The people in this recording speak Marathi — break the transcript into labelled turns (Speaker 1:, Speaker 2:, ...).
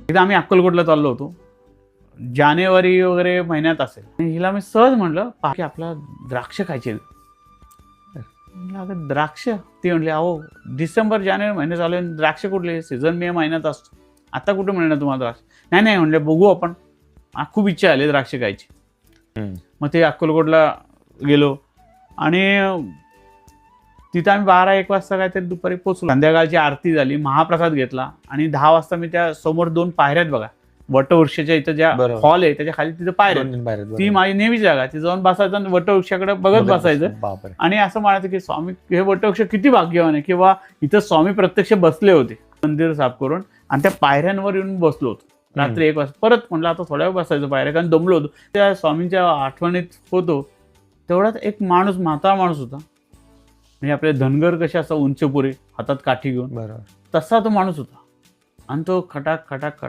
Speaker 1: एकदा आम्ही अक्कलकोटला चाललो होतो, जानेवारी वगैरे महिन्यात असेल, आणि हिला मी सहज म्हटलं की आपला द्राक्ष खायचे. म्हणलं अगं द्राक्ष? ती म्हटली अहो डिसेंबर जानेवारी महिने चालू आहे, द्राक्ष कुठले, सीझन मे महिन्यात असतो, आता कुठे मिळणार तुम्हाला द्राक्ष? नाही नाही म्हणले बघू आपण, खूप इच्छा आली द्राक्ष खायची. मग ते अक्कलकोटला गेलो आणि तिथं आम्ही 12-1 वाजता काहीतरी दुपारी पोचलो. संध्याकाळची आरती झाली, महाप्रसाद घेतला आणि 10 वाजता मी त्या समोर 2 पायऱ्या आहेत बघा, वटवृक्षाच्या इथं ज्या हॉल आहे त्याच्या खाली तिथं पायऱ्या, ती माझी नेहमीची जागा. ती जाऊन बसायचं आणि वटवृक्षाकडे बघत बसायचं आणि असं म्हणायचं की स्वामी हे वटवृक्ष किती भाग्यवान आहे किंवा इथं स्वामी प्रत्यक्ष बसले होते. मंदिर साफ करून आणि त्या पायऱ्यांवर येऊन बसलो होतो रात्री 1 वाजता. परत म्हटलं आता थोड्या वेळ बसायचं पायऱ्या, कारण दमलो होतो. त्या स्वामींच्या आठवणीत होतो तेवढ्यात एक माणूस, म्हातारा माणूस होता, म्हणजे आपले धनगर कसे असं उंचपुरे हातात काठी घेऊन, तसा तो माणूस होता. आणि तो खटाक खटाक